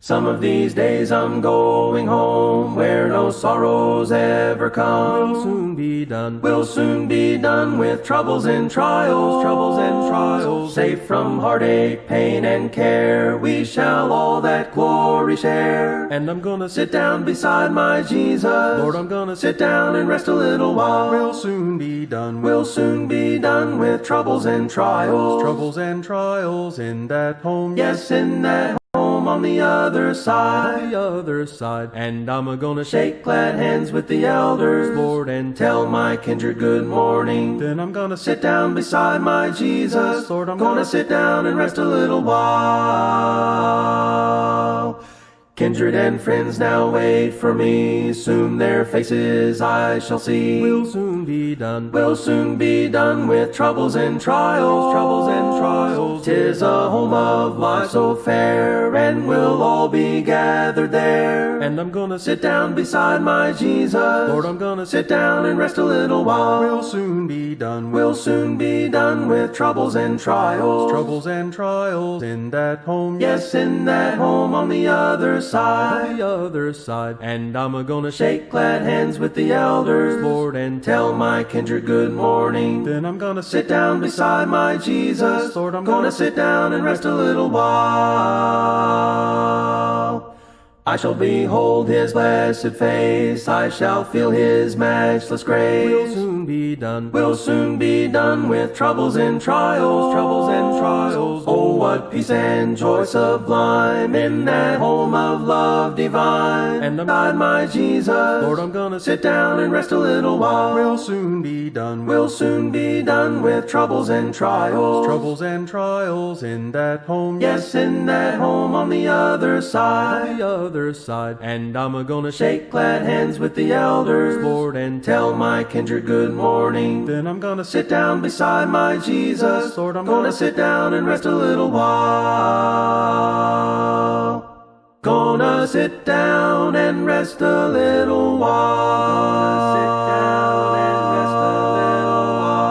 Some of these days I'm going home, where no sorrows ever come. Will soon be done. We'll soon be done with troubles and trials, troubles and trials. Safe from heartache, pain, and care, we shall all that glory share. And I'm gonna Sit down beside my Jesus. Lord, I'm gonna sit down and rest a little while. We'll soon be done. We'll soon be done with troubles and trials, troubles and trials in that home. Yes, in that home on the other side. On the other side. And I'm gonna shake glad hands with the elders, Lord, and tell my kindred good morning. Then I'm gonna sit down beside my Jesus. Lord, I'm gonna sit down and rest a little while. Kindred and friends now wait for me, soon their faces I shall see. We'll soon be done. We'll soon be done with troubles and trials, troubles and trials. 'Tis a home of life so fair, and we'll all be gathered there. And I'm gonna sit down beside my Jesus. Lord, I'm gonna sit down and rest a little while. We'll soon be done. We'll soon be done with troubles and trials, troubles and trials in that home. Yes, in that home on the other side. On the other side. And I'm gonna shake glad hands with the elders, Lord, and tell my kindred good morning. Then I'm gonna sit down beside my Jesus. Lord, I'm gonna sit down and rest a little while. I shall behold his blessed face, I shall feel his matchless grace. We'll soon be done. We'll soon be done with troubles and trials, troubles and trials. Oh, what peace and joy sublime in that home of love divine. And I'm beside my Jesus. Lord, I'm gonna sit down and rest a little while. We'll soon be done. We'll soon be done with troubles and trials, troubles and trials in that home. Yes, in that home on the other side. On the other side. And I'm gonna shake glad hands with the elders, Lord, and tell my kindred good morning. Then I'm gonna sit down beside my Jesus. Lord, I'm gonna sit down and rest a little while. Gonna sit down and rest a little while. Sit down and rest a little while.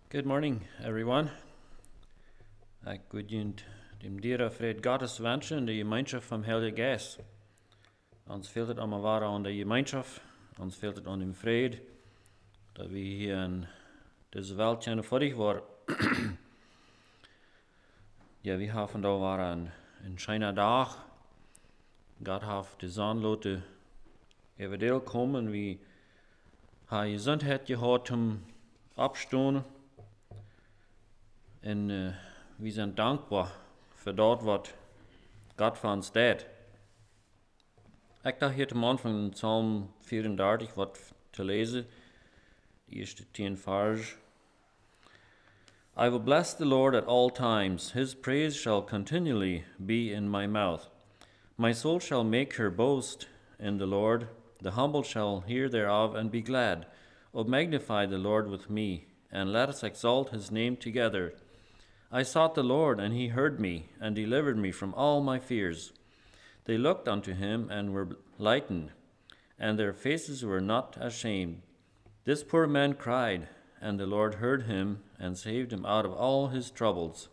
Good morning, everyone. Ik wil jullie dem dieren vrede Gottes wensen in de gemeenschap van Heilige Geest. Ons fehlt het allemaal waar aan de gemeenschap, ons fehlt het aan dem vrede, dat we hier in deze wereld zijn voordig worden. Ja, we hebben vandaag waren een schöner dag. God heeft de zon laten even deel komen. We hebben gezondheid gehad om opstaan. En we zijn dankbaar voor dat wat God voor ons deed. Ik dacht hier te Anfang in Psalm 34 wat te lezen, de eerste 10 vers. I will bless the Lord at all times. His praise shall continually be in my mouth. My soul shall make her boast in the Lord. The humble shall hear thereof and be glad. O magnify the Lord with me, and let us exalt his name together. I sought the Lord, and he heard me, and delivered me from all my fears. They looked unto him, and were lightened, and their faces were not ashamed. This poor man cried, and the Lord heard him, and saved him out of all his troubles.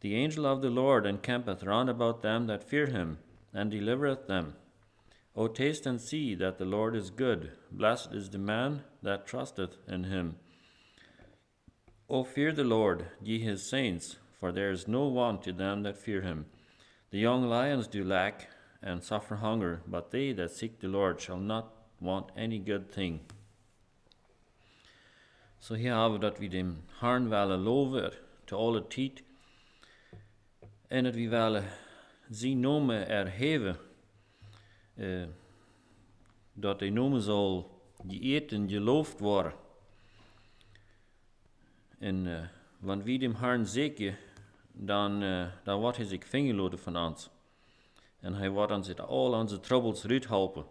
The angel of the Lord encampeth round about them that fear him, and delivereth them. O taste and see that the Lord is good. Blessed is the man that trusteth in him. O fear the Lord, ye his saints, for there is no want to them that fear him. The young lions do lack and suffer hunger, but they that seek the Lord shall not want any good thing. So hier hebben we dat we dem Herrn willen loven te alle tijd, en dat we willen zijn namen erheven, dat die namen zal geëerd en geloofd worden. En wanneer we dem Herrn zeken, dan wordt hij zich vingerloden van ons. En hij wordt ons uit al onze troubles uithelpen.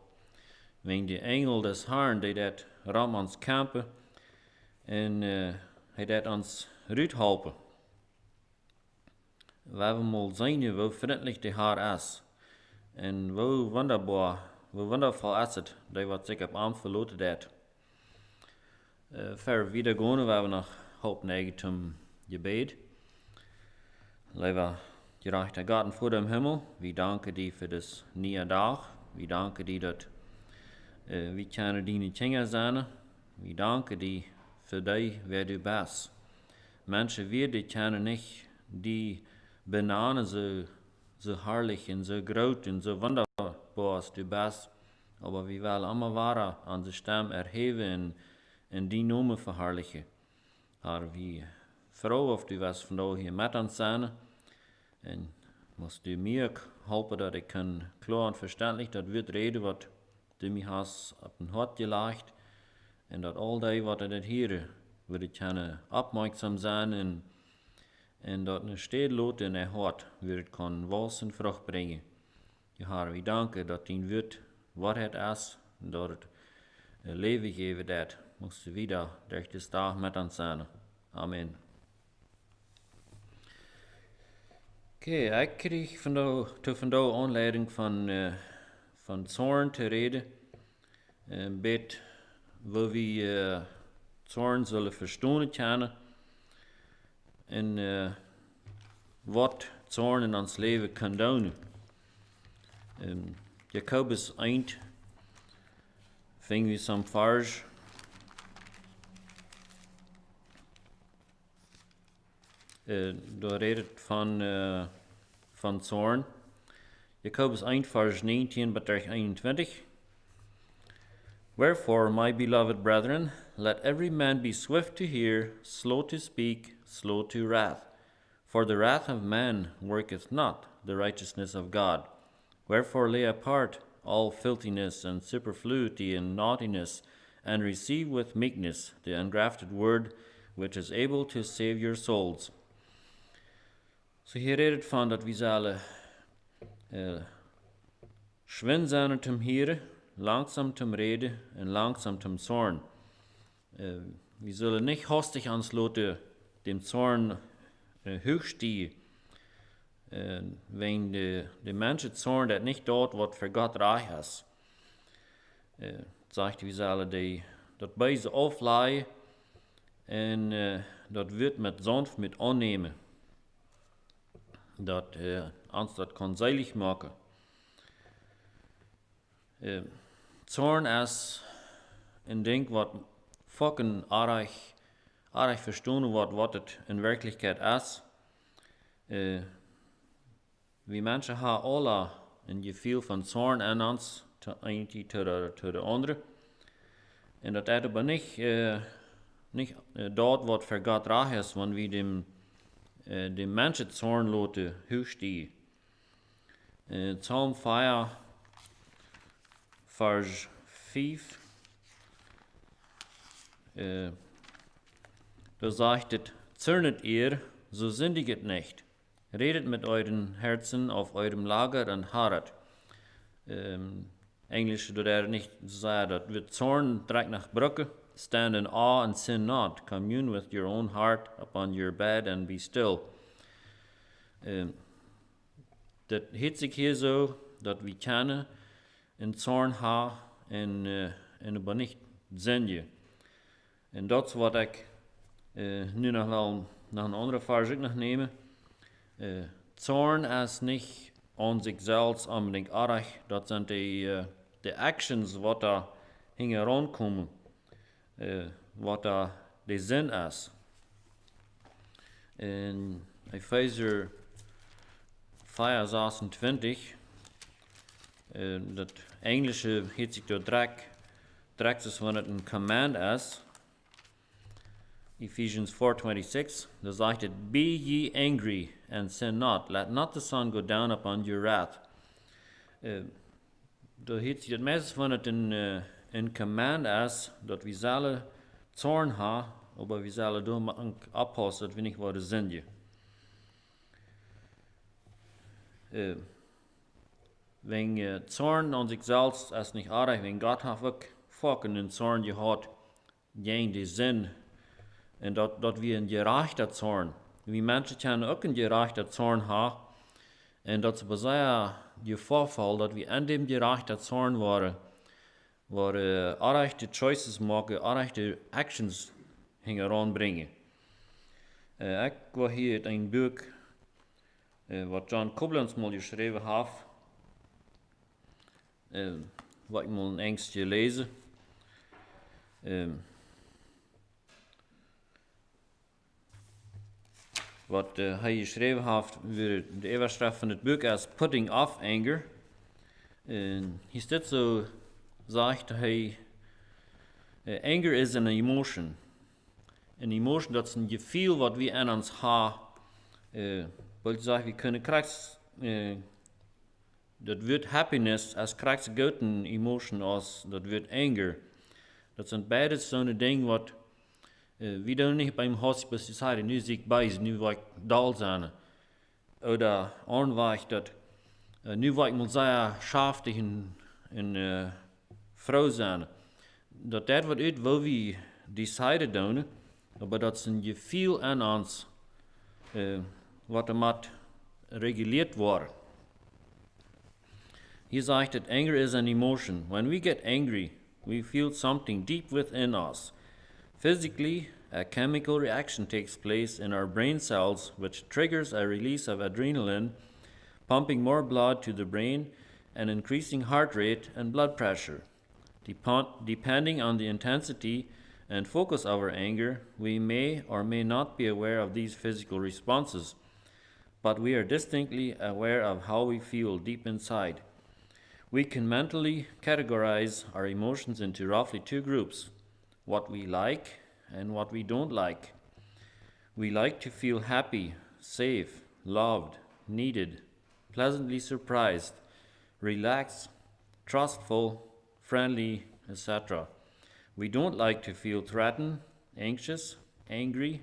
Wegen de engel des Herrn, die dat ram ons kampen, en hij dat ons uithelpen. We hebben mal zien hoe vriendelijk de Herr is. En hoe wonderbaar wonderful is het, dat wat zich op arm verloten dat. Ver wieder gaan, we hebben nog hoop neigen zum gebed. Lieber gerechter Gott vor dem Himmel, wir danken dir für das neue Tag. Wir danken dir, dass wir können deine Kinder sein. Wir danken dir für dich, wer du bist. Menschen, die kennen nicht die Bananen so herrlich und so groß und so wunderbar, als du bist. Aber wir wollen immer weiter an die Stimme erheben und die Namen verherrlichen. Aber wir froh, auf du was von da hier mit uns sein. Und musst du mir helfen, dass ich klar und verständlich das wird reden, was du mir hast auf den Hart gelegt. Und dass all die, was ich hier würde ich aufmerksam sein und dass eine Stehlote in der Hart wird was und Frucht bringen. Ja, wir danken, dass dein Wort Wahrheit ist und dass es Leben geben wird. Musst du wieder durch das Tag mit uns sein. Amen. Okay, ik kreeg vandaag aanleiding van Zorn te reden. Een beetje waar we Zorn zullen verstaan kunnen. En wat Zorn in ons leven kan doen. Jacobus 1 ving we some vers. Daar redet van Zorn. Jacobus 1, vers 19 tot 21. Wherefore, my beloved brethren, let every man be swift to hear, slow to speak, slow to wrath. For the wrath of man worketh not the righteousness of God. Wherefore lay apart all filthiness and superfluity and naughtiness, and receive with meekness the engrafted word, which is able to save your souls. So hier redet van dat we zullen schwind zijn zum Hieren, langsam zum Reden en langsam zum Zorn. Wir sollen nicht hastig anslaten dem Zorn hochstehen, wenn de Menschen Zorn dat nicht dort, wat für Gott reich ist. Sagt wir sollen dat beise aufleihen en dat wird mit sanft mit annehmen. Dat ons dat kan seilig maken. Zorn is een ding wat fucking aardig verstaan wordt wat het in werkelijkheid is. We mensen hebben alle een gevoel van zorn in ons, een tot de andere. En dat is aber niet dat wat voor God recht is, wanneer we de mensen zorn laten hoogstien. Psalm 4, vers 5. Da sagt het, zürnet ihr, so sündiget nicht. Redet mit euren Herzen auf eurem Lager und harret. Englisch doet er nicht sagen, dat wir Zorn direkt nach Brücke. Stand in awe and sin not. Commune with your own heart upon your bed and be still. Dat heet zich hier zo, dat we kennen in Zorn ha en aber nicht zinje. En dat is wat ik nu nog wel naar een andere vers ook nog nemen. Zorn is niet aan zichzelf unbedingt erg. Dat zijn de actions wat daar hingen rondkomen. Wat daar de zin is. In Epheser 4:26, dat Englische heet zich door direct is wanneer het een command is. Ephesians 4:26, daar zegt het, be ye angry and sin not, let not the sun go down upon your wrath. Daar heet zich het meestal wanneer het een command is, dat we zullen zorn hebben, maar we zullen door oppassen dat we niet worden zinjen. Wenn Zorn an sich selbst ist nicht arg, wenn Gott hat wirklich fucking Zorn gehad, gegen die Sinn, und dat wir ein gerechter Zorn, wie Menschen können auch ein gerechter Zorn haben, und dat ze die Vorfall, dass wir an dem gerechter Zorn waren, waar aanrechte choices maken, aanrechte actions gingen aanbrengen. Ik was hier uit een boek wat John Koblenz mal geschreven heeft, wat ik mal een Engels gelezen. Wat hij geschreven heeft, de overschrift van het boek is Putting Off Anger. Hier staat zo, zegt hij, anger is an emotion. Een emotion, dat is een gevoel wat we aan ons hebben. Wil je zeggen, we kunnen krijgen, dat wordt happiness, als krijgt een goede emotion, als dat wordt anger. Dat zijn beide zo'n dingen wat we doen niet bij een hospital zeggen, nu zie ik bij, nu wil ik dal zijn. Oder aanweg dat, nu wil ik moet zeggen, schaftig een vrouw zijn. Dat wat uit wat we decide doen, maar dat is een gevoel aan ons, wat er moet reguliert worden. He zegt that anger is an emotion. When we get angry, we feel something deep within us. Physically, a chemical reaction takes place in our brain cells which triggers a release of adrenaline, pumping more blood to the brain and increasing heart rate and blood pressure. Depending on the intensity and focus of our anger, we may or may not be aware of these physical responses, but we are distinctly aware of how we feel deep inside. We can mentally categorize our emotions into roughly two groups: what we like and what we don't like. We like to feel happy, safe, loved, needed, pleasantly surprised, relaxed, trustful, friendly, etc. We don't like to feel threatened, anxious, angry,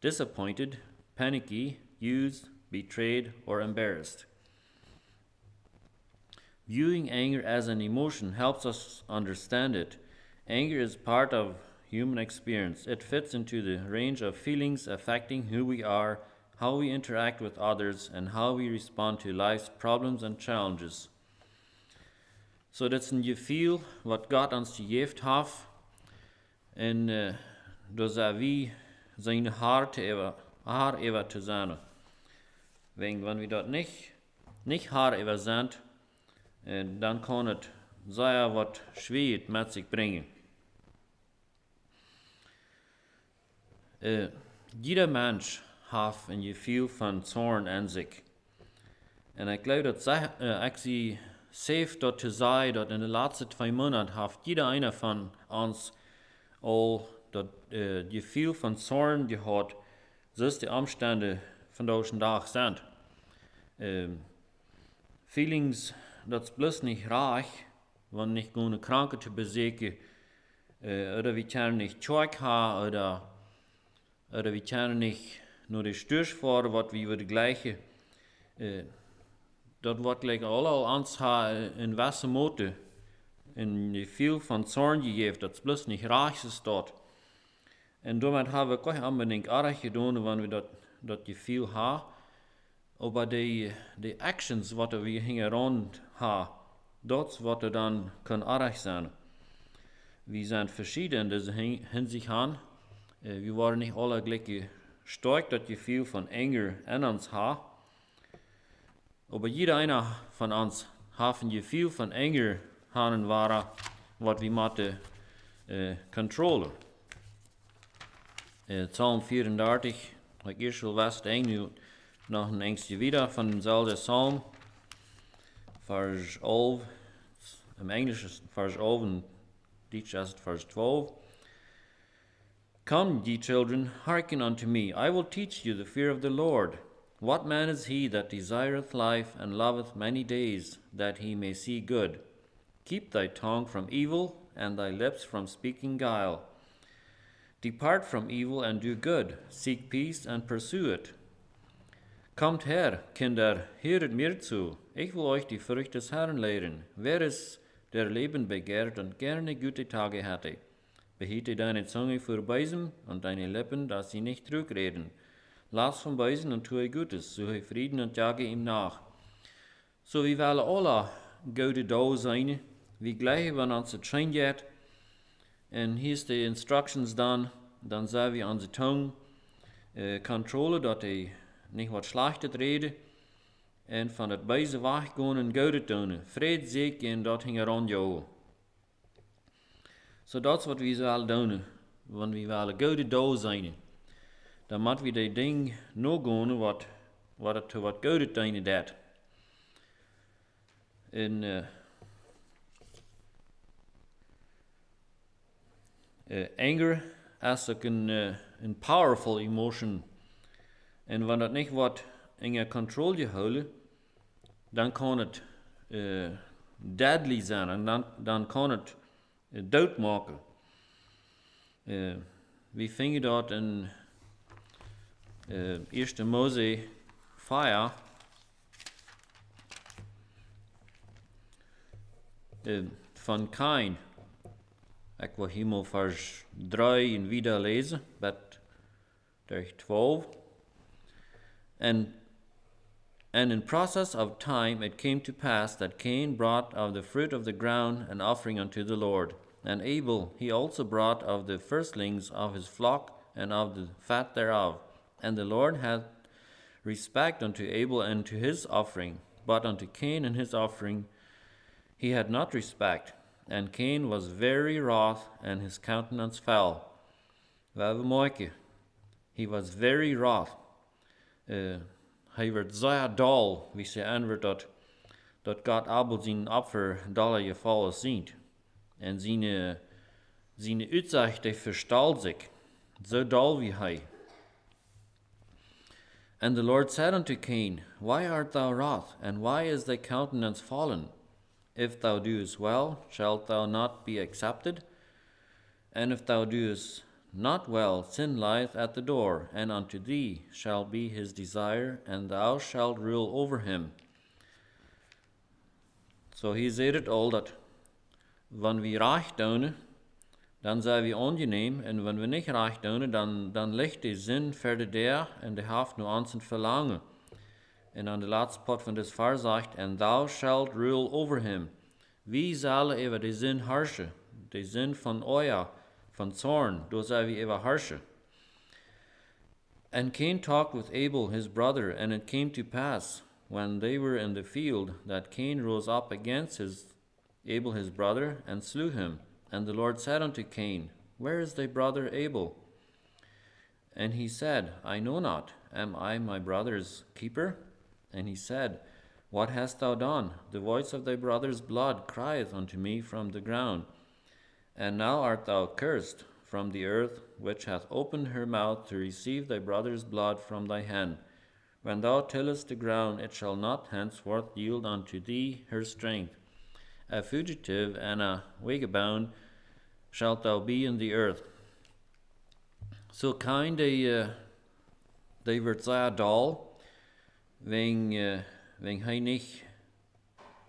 disappointed, panicky, used, betrayed, or embarrassed. Viewing anger as an emotion helps us understand it. Anger is part of human experience. It fits into the range of feelings affecting who we are, how we interact with others, and how we respond to life's problems and challenges. So dat is een gevoel wat God ons gegeven heeft. En dus we zijn hart even te zijn. Wenn wir dat nicht hart even zijn, dan kan het zeer wat schwer met zich brengen. Jeder Mensch heeft een gevoel van zorn aan zich. En ik geloof dat ik zie safe dat te zeggen dat in de laatste 2 maanden heeft jeder einer van ons al dat gevoel van zorn gehad, zoals de omstanden van deze dag zijn. Feelings, dat is bloß nicht reich, wenn nicht eine Krankheit besägen, oder wir können nicht Zeug haben, oder wir können nicht nur die Stürz fahren, was wir die gleiche, dat wordt gelijk alle ons in welke mate in die viel van zorn gegeven, dat is plus niet reich is dat. En daarmee hebben we ook unbedingt erg gedaan, wanneer we dat gevoel hebben. Maar die actions wat we hier rond hebben, dat is wat er dan kan erg zijn. We zijn verschieden in deze hinsicht aan. We worden niet alle gelijk sterk dat gevoel van anger in ons hebben. Aber jeder einer von uns hat ein Gefühl von Anger haben war, was wir müssen kontrollen. Psalm 34, ik eerst wil west nu nog een enkele wieder van dezelfde psalm, vers 11, im Englisch ist vers 11 en Deutsch ist vers 12. Come, ye children, hearken unto me, I will teach you the fear of the Lord. What man is he that desireth life and loveth many days, that he may see good? Keep thy tongue from evil, and thy lips from speaking guile. Depart from evil and do good, seek peace and pursue it. Kommt her, Kinder, höret mir zu, ich will euch die Furcht des Herrn lehren. Wer es der Leben begehrt und gerne gute Tage hätte, behüte deine Zunge vor Bösem und deine Lippen, dass sie nicht Trug reden. Lass vom Bösen und tue Gutes, suche Frieden und jage ihm nach. So we willen alle goede dag zijn. We gleich wanneer ons het schijn gaat. En hier is de instructions dan zijn we onze tong controle, dat hij niet wat slechtes reden. En van het bijze weggaan en goede doen. Vrede zeker en dat hing rond jou. So dat is wat we zullen doen. Want we willen goede dag zijn. Dan moeten we die ding nog gaan wat het wat goede dingen deed. En anger is ook een powerful emotion. En wanneer dat niet wordt in je controle gehouden, dan kan het deadly zijn en dan kan het dood maken. We vinden dat in 1 Mose 4 van Kain. Ik wil hier maar vers 3 en wieder lezen, met 12. And in process of time it came to pass that Cain brought of the fruit of the ground an offering unto the Lord. And Abel he also brought of the firstlings of his flock and of the fat thereof. And the Lord had respect unto Abel and to his offering, but unto Cain and his offering he had not respect. And Cain was very wroth, and his countenance fell. Wel mooi. He was very wroth. Hij werd zeer dol, wie ze aanwerdt dat God Abel zijn offer dolle gevallen ziet. En zijn uitzicht die verstalt zich, zo dol wie hij. And the Lord said unto Cain, Why art thou wroth, and why is thy countenance fallen? If thou doest well, shalt thou not be accepted? And if thou doest not well, sin lieth at the door, and unto thee shall be his desire, and thou shalt rule over him. So he said it all dat wanneer we recht doen, dan zijn we ongeneem, en wanneer we niet recht doen, dan ligt de zin verder daar, en de heeft nu ons een verlangen. En aan de laatste part van dit vers zegt, and thou shalt rule over him. Wie zullen over de zin herrschen? De zin van oja, van zorn, door zullen we over herrschen. And Cain talked with Abel his brother, and it came to pass, when they were in the field, that Cain rose up against Abel his brother, and slew him. And the Lord said unto Cain, Where is thy brother Abel? And he said, I know not. Am I my brother's keeper? And he said, What hast thou done? The voice of thy brother's blood crieth unto me from the ground. And now art thou cursed from the earth, which hath opened her mouth to receive thy brother's blood from thy hand. When thou tillest the ground, it shall not henceforth yield unto thee her strength. A fugitive and a vagabond shalt thou be in the earth. So Cain, they werd zeer dol, wegen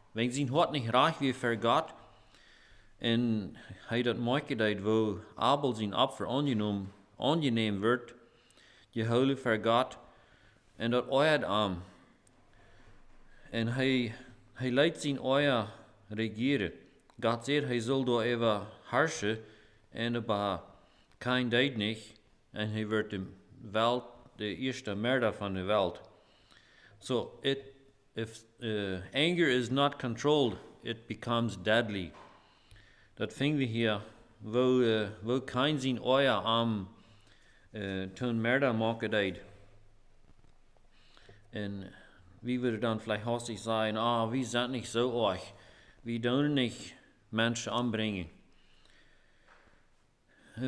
zijn hart niet recht wie voor God. En hij dat mooi deed, wo Abel zijn offer ongeneem werd, gehouden voor God, en dat ooit aan. En hij leidt zijn oor regeren. God zegt, hij zal door even herrschen, en aber Cain deed niet, en hij werd de eerste murder van de wereld. So if anger is not controlled, it becomes deadly. Dat vinden we hier, wo Cain zijn oor aan toen murder maken deed. En wie würde dan vielleicht hastig sagen, wir sind nicht so arg, wir doen nicht Menschen anbringen.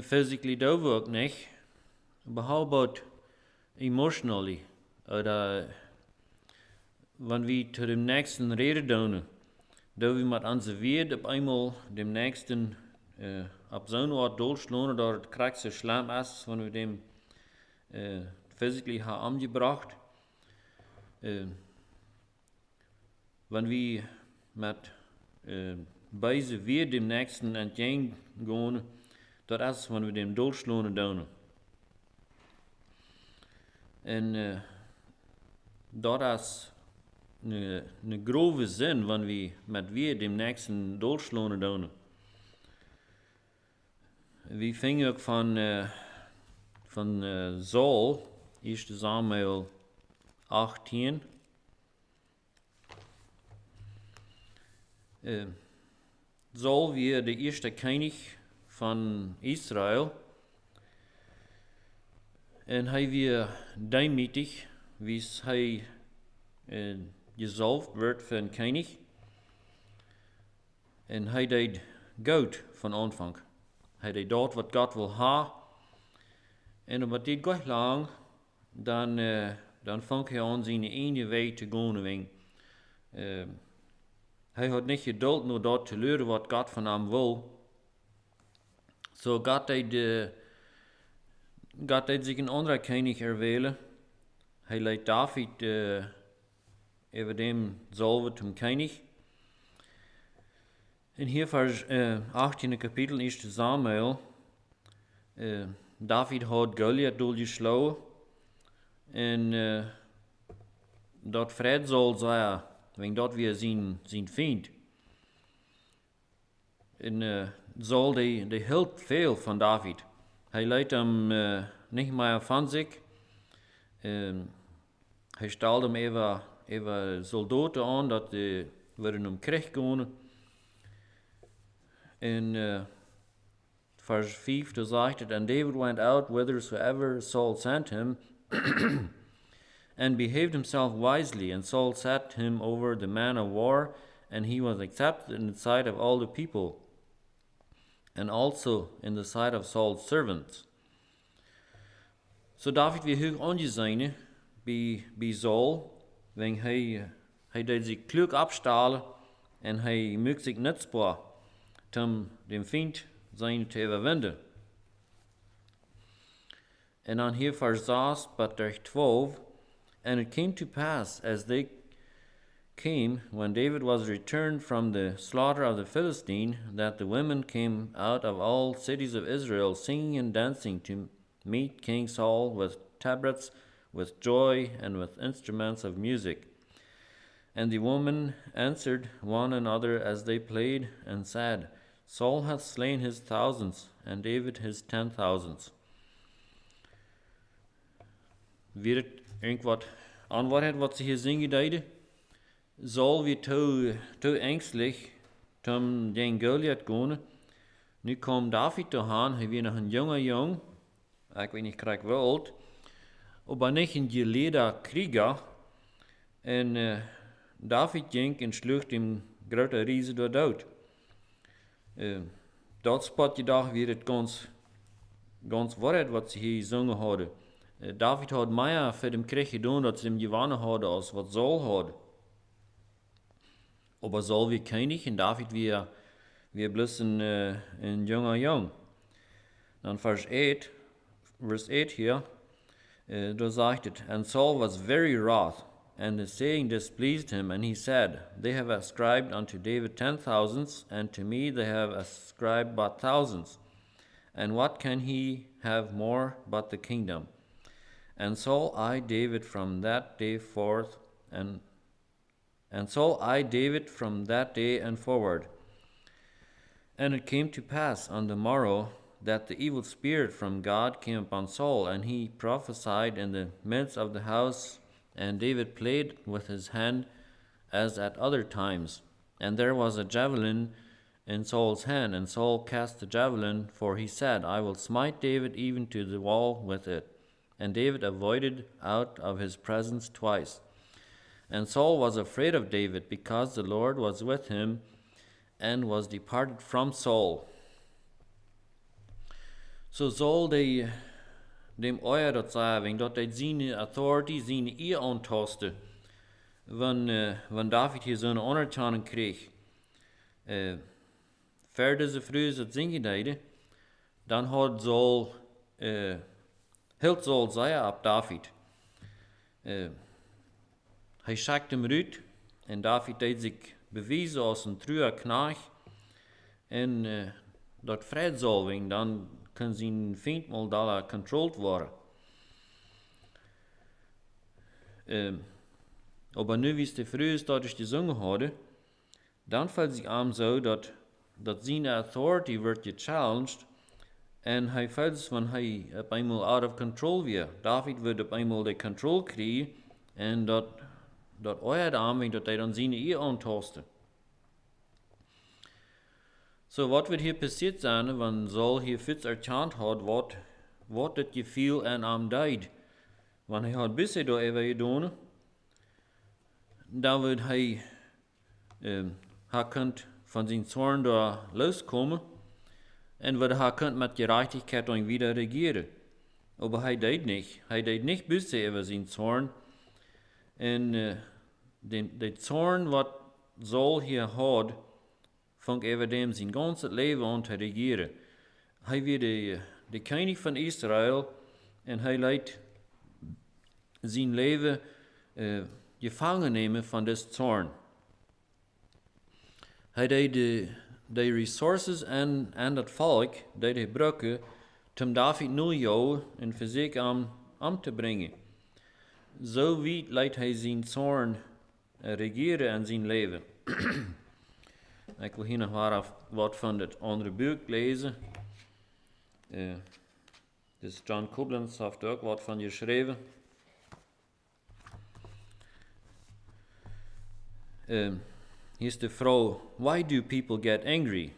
Physically doen we ook nicht, aber how about emotionally? Oder wenn wir zu dem nächsten reden doen wir mit onze Wert op einmal dem nächsten op zo'n Ort doodschlagen, dat het krijg zo schlimm is, wenn wir dem physically haben angebracht. Wenn wir mit beide Wert dem nächsten entgegengehen, das ist, wenn wir dem doodschlagen doen. En dat is eine grove Sinn, wenn wir dem nächsten durchschlagen tun. Wir fingen auch von Saul, 1. Samuel 18. Saul war der erste König von Israel. Und er war demütig, wie er gesalbt wird für einen König. Und er deed gut von Anfang. Er deed dort, was Gott will haben. Und aber dit gleich lang, dann fängt er an, seine eigene Weg zu gehen. Er hat nicht Geduld, nur dort zu lernen, was Gott von ihm will. So Gott deed sich een andere König erwählen. Hij leidt David über dem Salve zum König. In hier Vers 18. Kapitel 1. Samuel. David hat Goliath durchgeschlagen. Und dort Fred soll sein, wenn dort wir sein Feind. Und Saul, die hielt veel von David. Hij leidt hem nicht mehr von sich. Hij stelt hem even Soldaten an, dat die worden Krieg gehen. In Vers 5, da sagt es, and David went out whithersoever Saul sent him, and behaved himself wisely, and Saul set him over the man of war, and he was accepted in the sight of all the people, and also in the sight of Saul's servants. So David wie hoog angesehen bij Saul, wenn hij deed zich klug abstahlen, en hij maakt zich nutzbar, om dem Feind zijn te überwinden. And on here Vers 6, but there 12, and it came to pass, as they came, when David was returned from the slaughter of the Philistine, that the women came out of all cities of Israel, singing and dancing to meet King Saul with tabrets, with joy, and with instruments of music. And the women answered one another as they played, and said, Saul hath slain his thousands, and David his 10,000s. Weer het irgendwas an wat sie hier singen deiden? Saul wie te ängstlich, om den Goliath gehen. Nu kwam David dahan, hij weer nog een jonge jong, ik weet niet krijg wel oud, aber nicht een geleerder Krieger. En David ging en sloeg dem grote Riese door dood. Dat spot je dag weer het ganz woord wat ze hier gezongen hadden. David had meer voor dem Krieg gedaan dat ze hem gewonnen hadden als wat Saul had. Aber Saul wie König en David wie bloß een junger jong. Dan Vers 8 hier, da sagt es, and Saul was very wroth, and the saying displeased him, and he said, They have ascribed unto David 10,000s, and to me they have ascribed but thousands. And what can he have more but the kingdom? And Saul eyed David from that day forth, and Saul eyed David from that day and forward. And it came to pass on the morrow that the evil spirit from God came upon Saul, and he prophesied in the midst of the house, and David played with his hand as at other times. And there was a javelin in Saul's hand, and Saul cast the javelin, for he said, I will smite David even to the wall with it. And David avoided out of his presence twice. And Saul was afraid of David, because the Lord was with him, and was departed from Saul. So Saul dem Euer dat sagen, dat hij zijn authority, zijn eer aantastte, wanneer David hier zo'n ondertanen kreeg. Verder ze vroeg het zingen deden, dan had Saul, hield Saul zeer op David. Hij schakte hem uit, en David deed zich bewijzen als een truer knaag, en dat vrede zal wegen, dan kan zijn vriend mal daar controlled worden. Aber nu wie es de früher dat ich gesungen hadden, dan fällt sich am so, dat seine authority wird gechallenged en hij fällt es, wenn hij op einmal out of control weer. David wird op einmal de control kriegen en dat euer aanwingt, dat hij dan zijn eer aantasten. So, wat wird hier passiert sein, wenn Saul hier fits erkannt hat, wat das Gefühl an ihm deed? Wenn hij hat bisher da even gedaan, dan wird hij kunt von zijn Zorn da loskommen en wird hij kunt met gerechtigkeit dan wieder regieren. Aber hij deed nicht. Hij deed nicht bisher über zijn Zorn. En de Zorn, wat Saul hier had, fängt over dem zijn ganzes Leben an te regieren. Hij wird de koning van Israël en hij leidt zijn leven gevangen nemen van des Zorn. Hij deed de resources en dat volk deed hij gebruiken om David nu jou en fysiek aan te brengen. Zo wie leidt hij zijn Zorn regeren en zijn leven. Ik wil hier nog wat van het andere boek lezen. Dus John Koblenz heeft ook wat van geschreven. Hier is de vrouw, why do people get angry?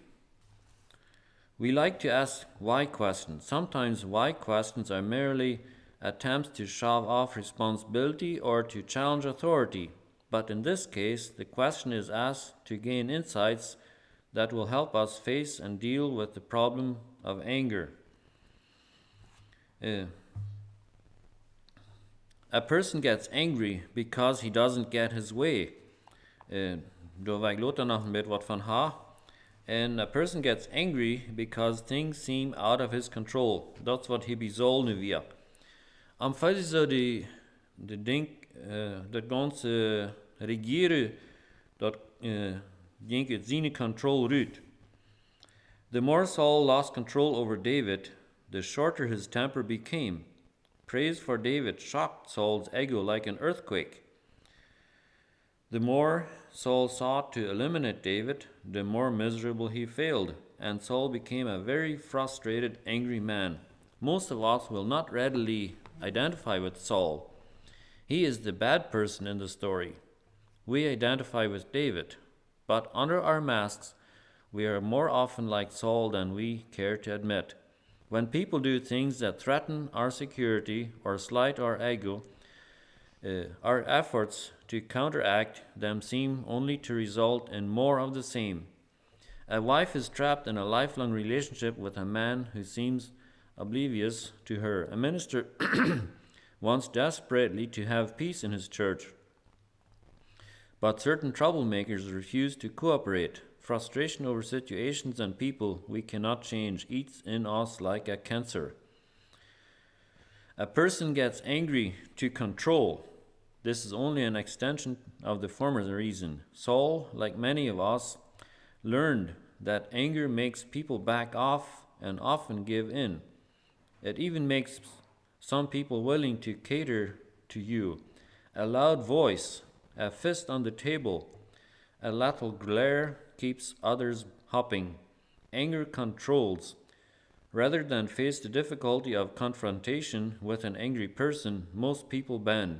We like to ask why questions. Sometimes why questions are merely attempts to shove off responsibility or to challenge authority. But in this case, the question is asked to gain insights that will help us face and deal with the problem of anger. A person gets angry because he doesn't get his way. Daar wil ik later nog een beetje wat van ha. And a person gets angry because things seem out of his control. That's what hij bij Saul nu weer. Am feite zo dat ganze regeren, dat ging uit zijn control uit. The more Saul lost control over David, the shorter his temper became. Praise for David shocked Saul's ego like an earthquake. The more Saul sought to eliminate David, the more miserable he failed, and Saul became a very frustrated, angry man. Most of us will not readily identify with Saul. He is the bad person in the story. We identify with David, but under our masks, we are more often like Saul than we care to admit. When people do things that threaten our security or slight our ego, our efforts to counteract them seem only to result in more of the same. A wife is trapped in a lifelong relationship with a man who seems oblivious to her. A minister wants desperately to have peace in his church, but certain troublemakers refuse to cooperate. Frustration over situations and people we cannot change eats in us like a cancer. A person gets angry to control. This is only an extension of the former reason. Saul, like many of us, learned that anger makes people back off and often give in. It even makes some people willing to cater to you. A loud voice, a fist on the table, a little glare keeps others hopping. Anger controls. Rather than face the difficulty of confrontation with an angry person, most people bend.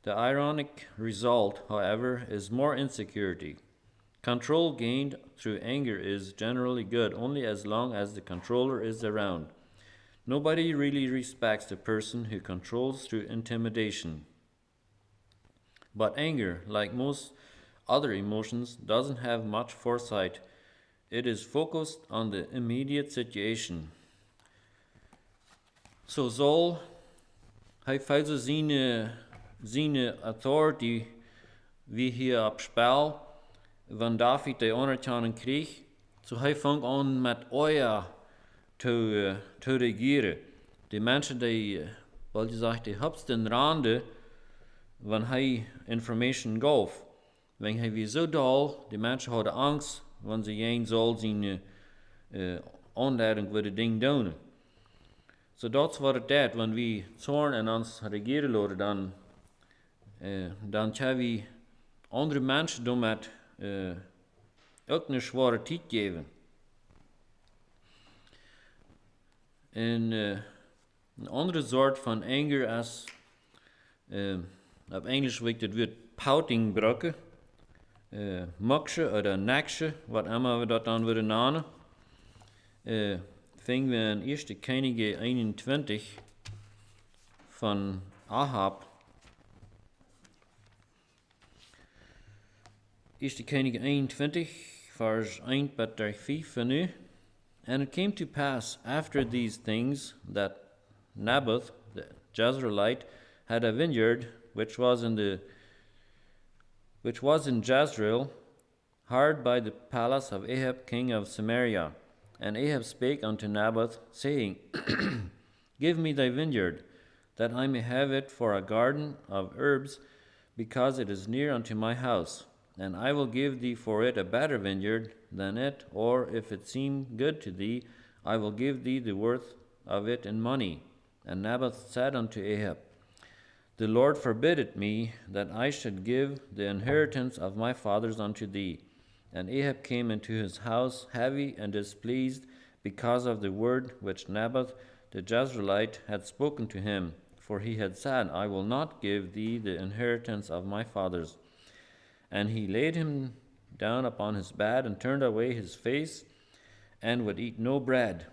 The ironic result, however, is more insecurity. Control gained through anger is generally good only as long as the controller is around. Nobody really respects the person who controls through intimidation. But anger, like most other emotions, doesn't have much foresight. It is focused on the immediate situation. So Saul, hij fällt so seine authority wie hier op spel, wenn David die anerkennen kreeg, so hij fängt an met euer te regieren. Die mensen die, wat je zegt, die hupsten rande, wenn hij information gaf. Wenn hij weer zo dal, die mensen hadden angst, wenn ze geen zal zijn aanleiding voor de ding doen. So dat is wat het deed, wenn we zorn en ons regeren laten, dan Dan kan we andere mensen door met ook een zware tijd geven. En een andere soort van anger is, op Engels weet het woord pouting brokken, moksje of naksje, wat immer we dat dan willen namen. Vingen we in 1 Könige 21 van Ahab. 1 Könige 21, vers 1 tot 5 van nu. And it came to pass after these things that Naboth the Jezreelite had a vineyard which was in Jezreel, hard by the palace of Ahab king of Samaria. And Ahab spake unto Naboth, saying, Give me thy vineyard, that I may have it for a garden of herbs, because it is near unto my house. And I will give thee for it a better vineyard than it, or if it seem good to thee, I will give thee the worth of it in money. And Naboth said unto Ahab, The Lord forbid it me, that I should give the inheritance of my fathers unto thee. And Ahab came into his house heavy and displeased, because of the word which Naboth the Jezreelite had spoken to him. For he had said, I will not give thee the inheritance of my fathers. And he laid him down upon his bed, and turned away his face, and would eat no bread.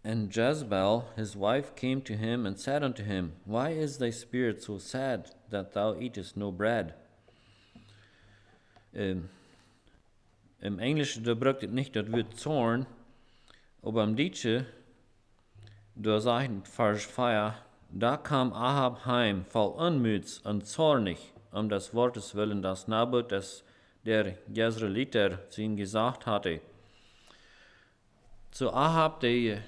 And Jezebel his wife came to him, and said unto him, Why is thy spirit so sad, that thou eatest no bread? Im Englischen da brukt het nicht das Wort Zorn, aber im Deutschen da sagt Vers 4, da kam Ahab heim, voll Unmuts und zornig, des Wortes willen, das Naboth, der Jezreeliter, zu ihm gesagt hatte. Zu Ahab, der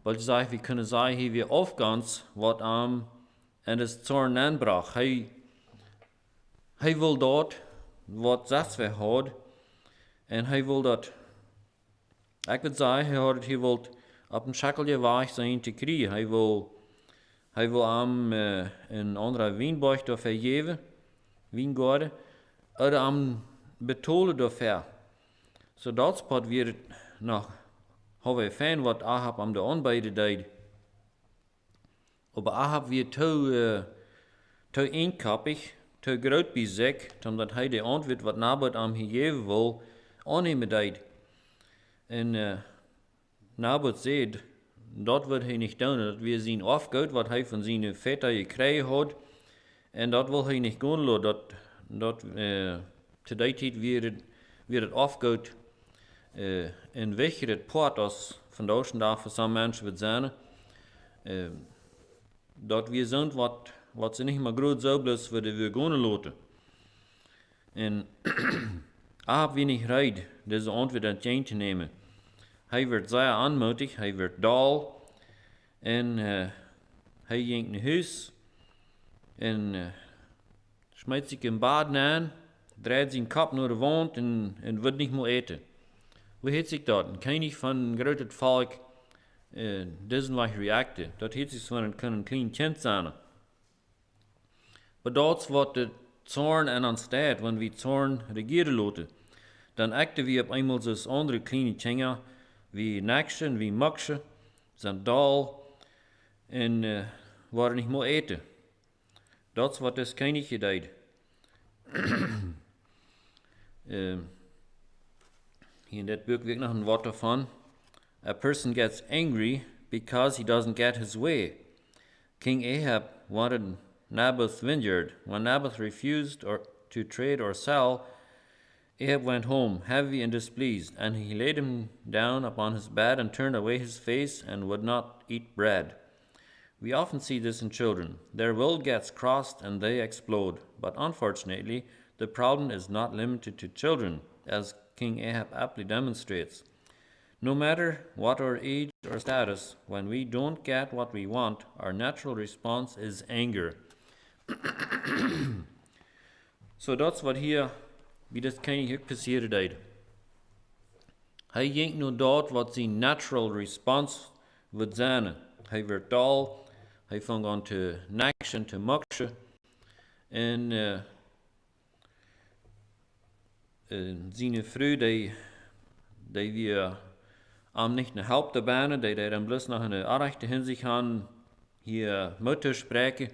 wollte sagen, wir können sagen, hier wir aufgans, was am en des Zorn anbrach. Hij wil dat, wat zegt we had, en hij wil dat, ik wil zeggen, hij wil op een schakkelje weg zijn te krijgen. Hij wil hem een andere wijnbocht daarvoor geven, wijngaarden, of hem betolen daarvoor. Zodat spot weer het nog, hebben we fijn wat Ahab hem de aanbieden deed. Maar Ahab weer te eenkappig, te groot bij zich, omdat hij de antwoord wat Naboth hem gegeven wil, aannemen deed. En Naboth zei, dat wil hij niet doen, dat we zien afgoed wat hij van zijn vader gekregen had, en dat wil hij niet doen laten, dat te die tijd weer het afgoed en weg het poort als vandaag en dag voor sommige mensen wat zijn, dat we zijn wat ze niet meer groot zo blijven voor de we gaan laten. En Ahab wie niet rijdt, deze antwoord aan het te nemen. Hij werd zeer aanmoedig, hij werd dal, en hij ging naar huis, en smijt zich in bad aan, draait zijn kop naar de wand en wil niet meer eten. Hoe heet zich dat? En kenig van een groot volk deze weg reacten. Dat heet zich van een klein kind zijn. Maar dat is wat de zorn aan ons staat, wanneer we zorn regeren laten. Dan acten we op eenmaal zoals andere kleine dingen, wie nakschen, wie makschen, zijn dal, en waren niet meer eten. Dat is wat dus keinigje deed. Hier in dit boek weet ik nog een woord daarvan. A person gets angry because he doesn't get his way. King Ahab wanted Naboth's vineyard. When Naboth refused to trade or sell, Ahab went home, heavy and displeased, and he laid him down upon his bed and turned away his face and would not eat bread. We often see this in children. Their will gets crossed and they explode. But unfortunately, the problem is not limited to children, as King Ahab aptly demonstrates. No matter what our age or status, when we don't get what we want, our natural response is anger. So dat is wat hier, wie dat keinig ook passeren deed. Hij ging nu dat wat zijn natural response would zijn. hij werd dal, hij vang aan te naksen, te moksen. En zijn vrouw, die weer am nicht eine Haupt der Bahnen, die dann bloß noch eine Anrechte in sich haben, hier Mutter sprechen.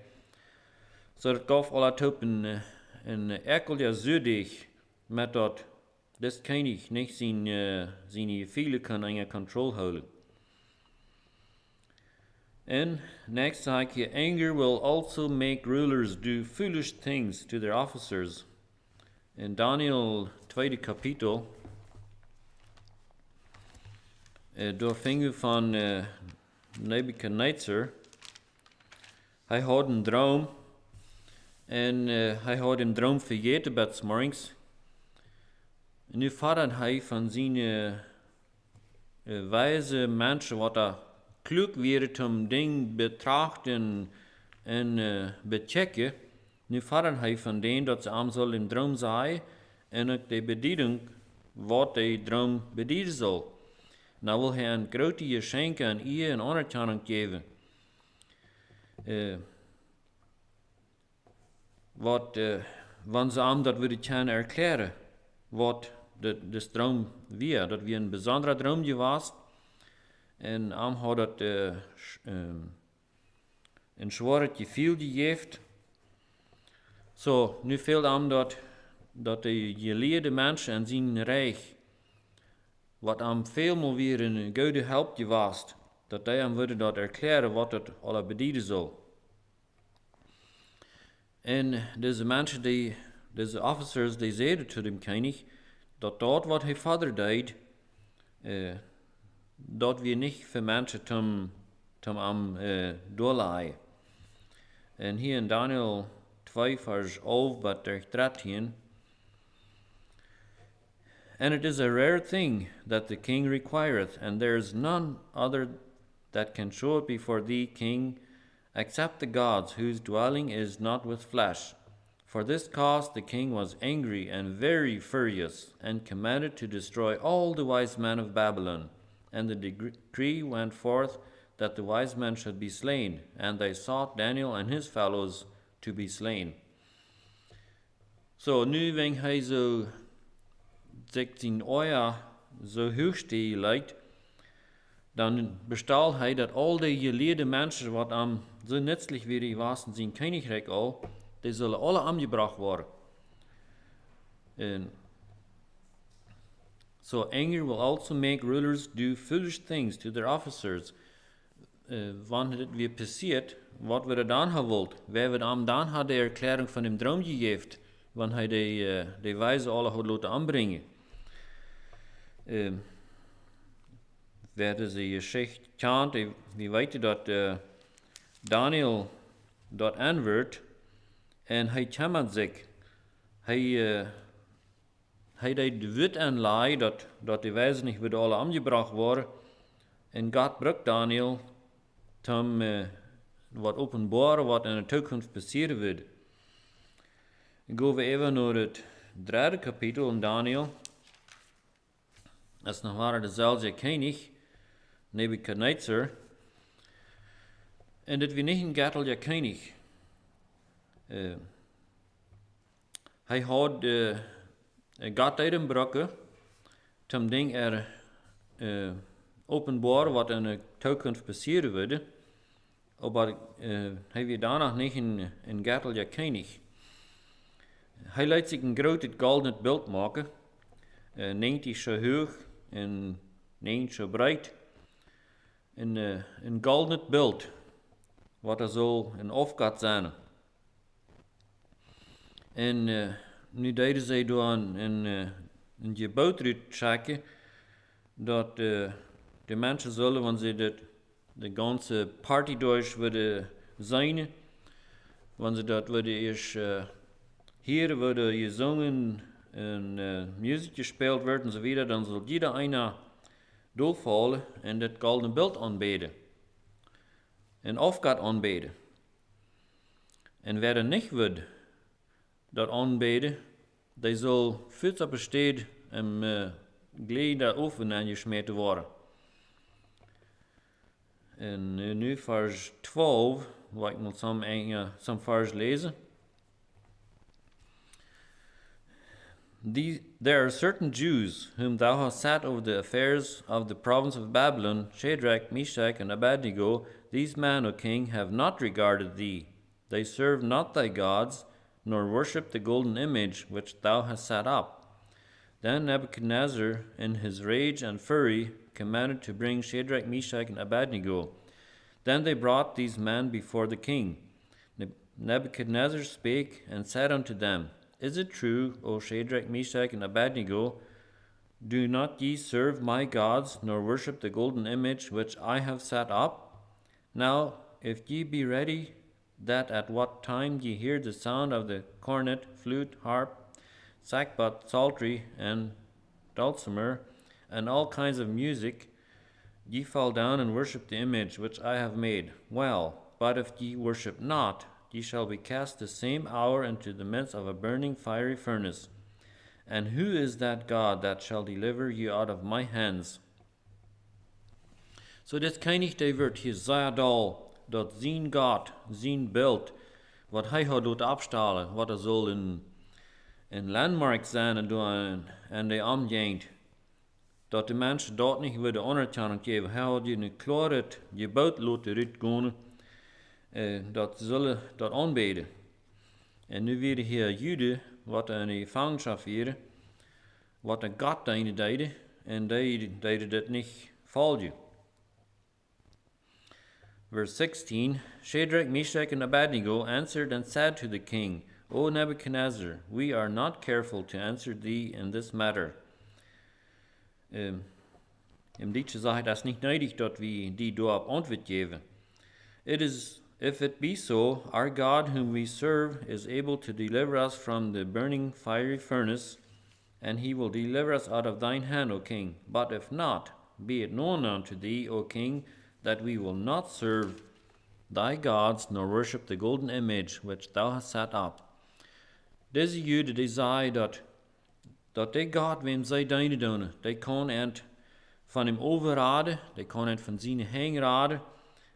So dat gaf alle top een erkelja zuidig, met dat kan ik niet zijn viele kan in control houden. And next like your anger will also make rulers do foolish things to their officers. In Daniel 2 kapitel, door vinger van Nebuchadnezzar, hij had een droom en hij had een droom vergeten bij 's morgens. En nu vader hij van zijn wijze mensen wat er klug weer om ding betrachten en bechecken. Nu vader hij van denen dat ze am zal een droom zijn en ook de bediening wat de droom bedienen zal. Nou wil hij een grote geschenk aan eer en anerkenning geven. Wanneer ze am dat willen kunnen erklären, wat de droom weer, dat weer een bijzondere droom was. En am had dat een zware gevoel gegeven. Zo, nu fehlt am dat de geleerde mensen en zijn rijk, wat am veelmaal weer een goede help was, dat hij am wilde dat erklären wat het alle bedienen zal. En deze mensen, deze officers, die zeiden tot dem König, dat wat hij vader deed, dat we niet voor mensen tom am doorleiden. En hier in Daniel 2 vers 11 tot 13. And it is a rare thing that the king requireth, and there is none other that can show it before thee, king, except the gods, whose dwelling is not with flesh. For this cause the king was angry and very furious, and commanded to destroy all the wise men of Babylon. And the decree went forth that the wise men should be slain, and they sought Daniel and his fellows to be slain. So, nu wenn hij zo 16 Euro zo hoog lijkt, dan bestal hij dat al die geleerde mensen wat am zo nützlich weer was in zijn koninkrijk al, die zullen alle omgebracht worden. So anger will also make rulers do foolish things to their officers. Wanneer het weer passiert, wat we er dan gewild, wer we dan had de erklaring van hem droom gegeven, wanneer hij de wijze alle had laten aanbrengen. Werden ze geschicht kant, wie weet dat Daniel dat aanwerd en hij jammert zich. Hij deed de wet aanlei dat de wijze niet weer alle omgebracht worden en God brukt Daniel om wat openbaren wat in de toekomst passeren wird. Gaan we even naar het 3 kapitel in Daniel. Dat is nog maar dezelfde koning, Nebuchadnezzar. En dit was niet een gattelje koning. Hij had God uit een brokken, om ding openbaar wat in de toekomst passeren wordt. Maar hij was daarna niet een gattelje koning. Hij liet zich een groot golden beeld maken, 90 zo hoog en 9 zo breed. Een golden beeld, wat er zo een afgat zijn. En nu deden zij door een gebouw checken, dat de mensen zullen, wanneer ze de ganze party durch willen zijn, wanneer ze dat willen eerst hier worden gezongen en muziek gespeeld wordt en zo weer, dan zal jeder einer doorvallen en dat gouden beeld aanbeden. En afgaat aanbeden. En wer er niet wil dat aanbeden, die zal voedsel besteed om gleed daar oven aangesmeten worden. En nu vers 12, wat ik moet some vers lezen. There are certain Jews whom thou hast set over the affairs of the province of Babylon, Shadrach, Meshach, and Abednego. These men, O king, have not regarded thee. They serve not thy gods, nor worship the golden image which thou hast set up. Then Nebuchadnezzar, in his rage and fury, commanded to bring Shadrach, Meshach, and Abednego. Then they brought these men before the king. Nebuchadnezzar spake and said unto them, Is it true, O Shadrach, Meshach, and Abednego? Do not ye serve my gods, nor worship the golden image which I have set up? Now, if ye be ready, that at what time ye hear the sound of the cornet, flute, harp, sackbut, psaltery, and dulcimer, and all kinds of music, ye fall down and worship the image which I have made. Well, but if ye worship not, ye shall be cast the same hour into the midst of a burning fiery furnace. And who is that God that shall deliver you out of my hands? So dit keinig die wordt hier zeerdal, dat zijn God, zijn beeld, wat hij had doet afstalen, wat zal een landmark zijn en de omgeent, dat de mensen dat niet willen ondertjanen geven. Hij had je een klaret, je boot laten uitgaan, dat zullen dat aanbeden. En nu weer hier Jude, wat een gevangenschap hier, wat een God deed, en die deden dat niet volgen. Verse 16, Shadrach, Meshach, and Abednego answered and said to the king, O Nebuchadnezzar, we are not careful to answer thee in this matter. Im Liedje zegt dat niet nodig dat we die daarop antwoord geven. If it be so, our God whom we serve is able to deliver us from the burning fiery furnace, and he will deliver us out of thine hand, O king. But if not, be it known unto thee, O king, that we will not serve thy gods, nor worship the golden image which thou hast set up. Deze Jude, die zei dat de God, wem zij dienen doen, die kan het van hem overraden, die kan het van zijn heen raden,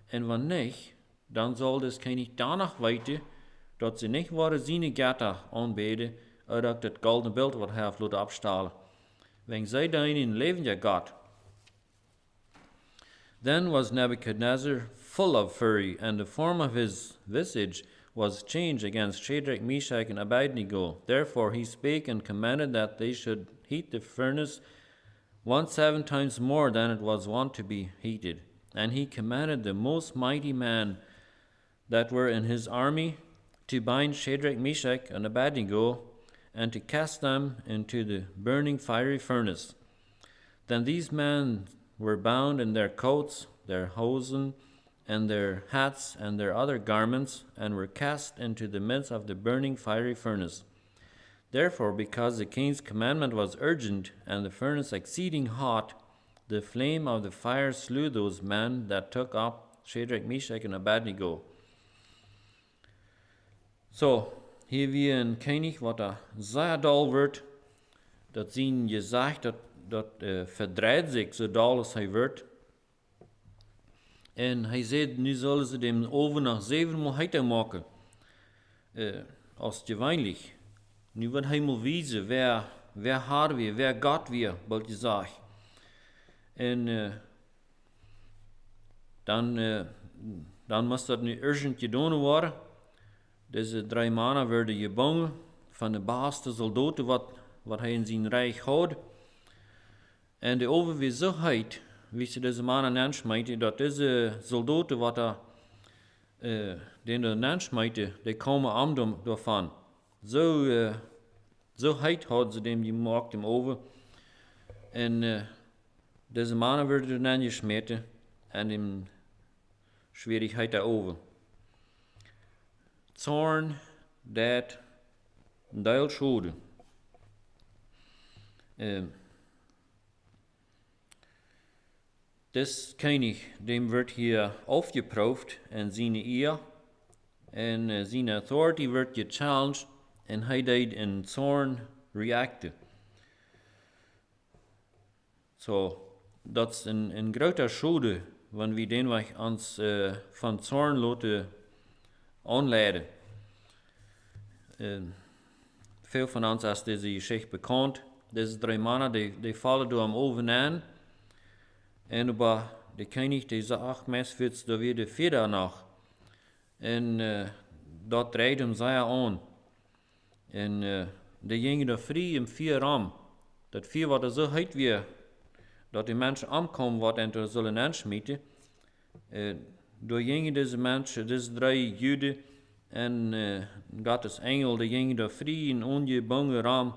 en wanneer niet, dan zal dus geen danach weten, dat ze niet worden zijn gaten aanbeden, uit dat goldene beeld wat hij heeft laten afstalen. Wenn zij dienen leven ja God. Then was Nebuchadnezzar full of fury, and the form of his visage was changed against Shadrach, Meshach, and Abednego. Therefore he spake and commanded that they should heat the furnace 7 times more than it was wont to be heated. And he commanded the most mighty men that were in his army to bind Shadrach, Meshach, and Abednego, and to cast them into the burning fiery furnace. Then these men were bound in their coats, their hosen, and their hats, and their other garments, and were cast into the midst of the burning fiery furnace. Therefore, because the king's commandment was urgent, and the furnace exceeding hot, the flame of the fire slew those men that took up Shadrach, Meshach, and Abednego. So, hier wie een koning wat zeer dol wordt, dat zien je zegt dat verdrijft zich zo dol als hij wordt. En hij zei, nu zullen ze dem oven nog 7 maal heiter maken, als gewöhnlich. Nu wil hij mal wijzen, wer haar weer, wer God weer, wat je zegt. En dan moest dat nu urgent gedaan worden. Deze 3 mannen werden gebangen van de beste soldaten wat hij in zijn rijk had. En de overwezigheid, wie ze deze mannen aansmijten, dat deze soldaten wat die aansmijten, die komen om daarvan. Zo heid hadden ze dem gemaakt hem over. En deze mannen werden dan gesmeten en de schwierigheid daarover. Zorn, dat, een deel schade. Des koning, dem wordt hier aufgeproefd en zijn eer en zijn authority wordt gechallenged en hij deed in zorn reacten. So, dat is een grote schade wenn wir den Weg uns von Zorn laten anleiden. Veel van ons is deze geschichte bekannt. Deze 3 mannen die vallen door am Oven aan. En über de König, die sagt, mesfits, da wird de Feder nach. En dat dreht zij aan. En die gingen da vrij im 4 ram. Dat 4 wat er zo heet weer, dat die mensen aankomen wat en er zullen aansmieten. Daar gingen deze mensen, deze 3 Juden, en Gottes Engel, die gingen da vrij in ongebange ram.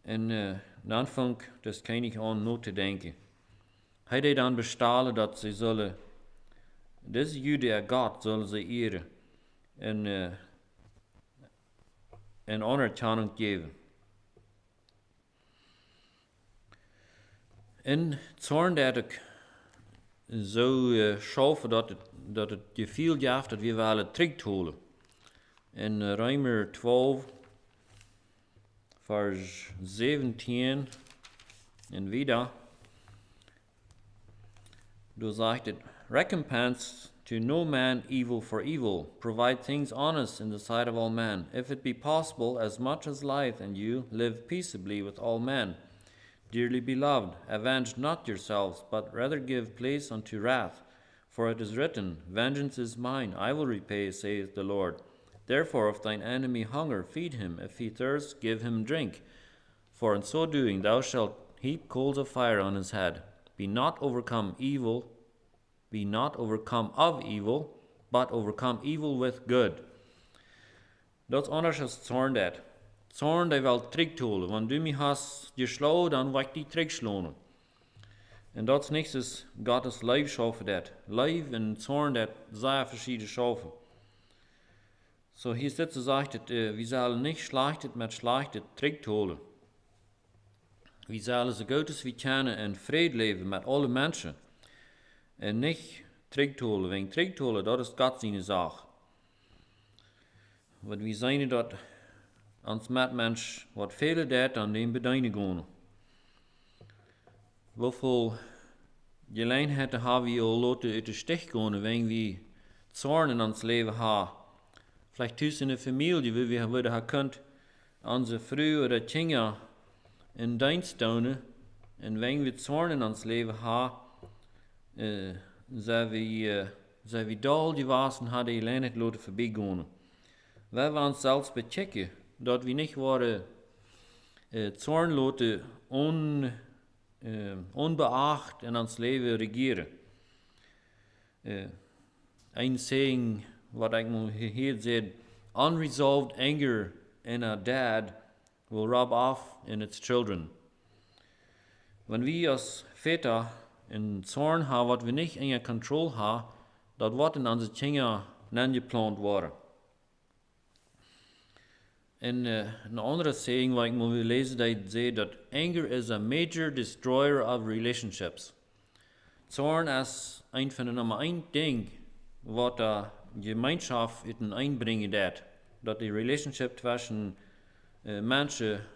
En dan fing des König an, not te denken. Hij deed dan bestalen dat ze zullen, deze Juden God zullen ze eren en anerkenning geven. En zorn dat ik zo schaffen dat het gevoel gaf dat we wel het terugholen. In Römer 12, vers 17 en wieder, du sagt het, recompense to no man evil for evil, provide things honest in the sight of all men, if it be possible, as much as lieth in you, live peaceably with all men. Dearly beloved, avenge not yourselves, but rather give place unto wrath. For it is written, vengeance is mine, I will repay, saith the Lord. Therefore, if thine enemy hunger, feed him. If he thirst, give him drink. For in so doing thou shalt heap coals of fire on his head. Be not overcome of evil, but overcome evil with good. Dat is anders als zorn dat. Zorn die wil terugholen. Wanneer du mij hast geslagen, dan wil ik die terugslaan. En dat is niks als Gottes lijf schaffen dat. Lijf en zorn dat zijn verschillende schaffen. So hier zit ze zegt het, we zullen niet slachtet met slachtet terugholen. We zullen zo goed als we kunnen in vrede leven met alle mensen. En niet terugholen. Want terugholen, dat is God zijn zaak. Want we zijn dat ons medmens wat vele deed aan den bedijnen gaan. Hoeveel gelegenheden hebben we al laten uit de stich gaan, wanneer we zorn in ons leven hebben. Vielleicht tussen in de familie, wie we hebben kunnen onze vrouw of kinderen in dienst doen. En wanneer we zorn in ons leven hebben, zijn we dol gewassen hadden gelegenheid laten voorbij gaan. We hebben ons zelfs bechecken dat we niet worden zorn laten onbeacht in ons leven regeren. Een saying wat ik hier zeg, unresolved anger in a dad will rub off in its children. Wanneer we als vader een zorn hebben wat we niet in controle hebben, dat wordt in onze kinderen geplant worden. En een andere saying wat ik moet lezen, dat zegt dat anger is a major destroyer of relationships. Zorn is een van de nummer 1 ding wat de gemeenschap in einbrengen dat de relationship tussen mensen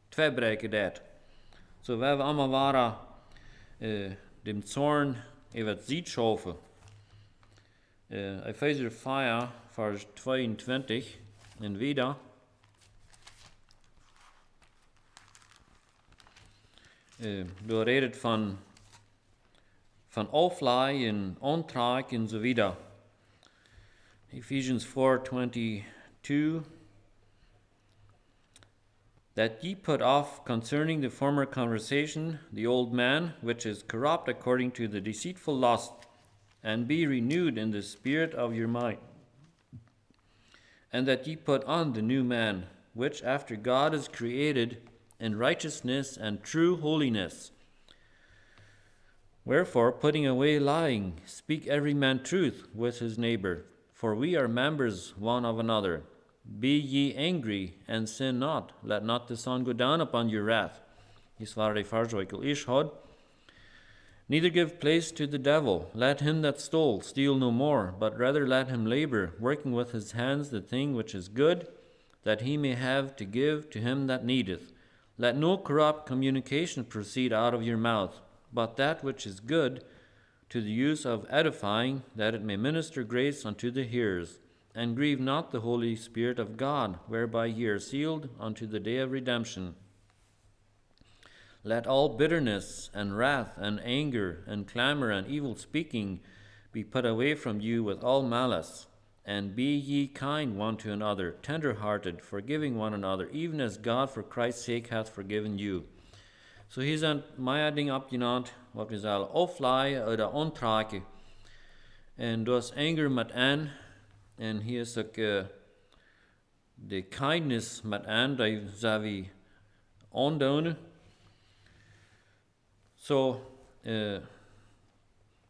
tweebreken dat. So we hebben allemaal waren dem Zorn even ziet schaffen. Epheser 4, vers 22 en wieder. Du redet van auflei en ontrag en so wieder. Ephesians 4:22. That ye put off concerning the former conversation the old man, which is corrupt according to the deceitful lust, and be renewed in the spirit of your mind. And that ye put on the new man, which after God is created in righteousness and true holiness. Wherefore, putting away lying, speak every man truth with his neighbor, for we are members one of another. Be ye angry, and sin not. Let not the sun go down upon your wrath. Is waar de vaarzoikel is had. Neither give place to the devil. Let him that stole steal no more, but rather let him labor, working with his hands the thing which is good, that he may have to give to him that needeth. Let no corrupt communication proceed out of your mouth, but that which is good, to the use of edifying, that it may minister grace unto the hearers. And grieve not the Holy Spirit of God, whereby ye are sealed unto the day of redemption. Let all bitterness and wrath and anger and clamor and evil speaking be put away from you with all malice. And be ye kind one to another, tender-hearted, forgiving one another, even as God for Christ's sake hath forgiven you. So hier zijn meer dingen opgenaamd, wat we zullen afleiden uit de ontraken. En dus anger met aan, en hier is ook de kindness met aan, die zullen we aandoen. Zo, we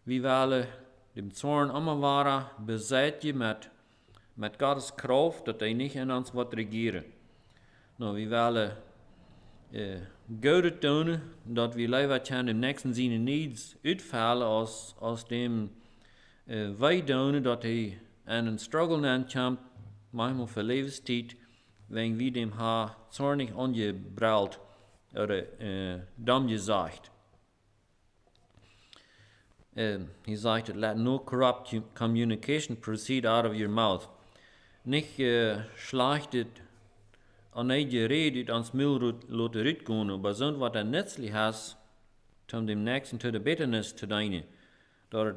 willen dem Zorn immer wahrer beseitigen met Gottes Kraft, dat hij niet in ons wordt regeren. Nou, we willen Gode doen, dat we liever kunnen dem nächsten seine needs uitvallen, als dem wij doen, dat hij aan een struggle aankomt, manchmal voor levenstijd, wenn we dem haar zornig angebrüllt oder dumm gesagt. He sagt, let no corrupt communication proceed out of your mouth. Nicht schlechtet an eigen rede uit ans mil laten uitgaan, aber zond wat nützlich has, om dem nächsten to de bitterness te dienen, dat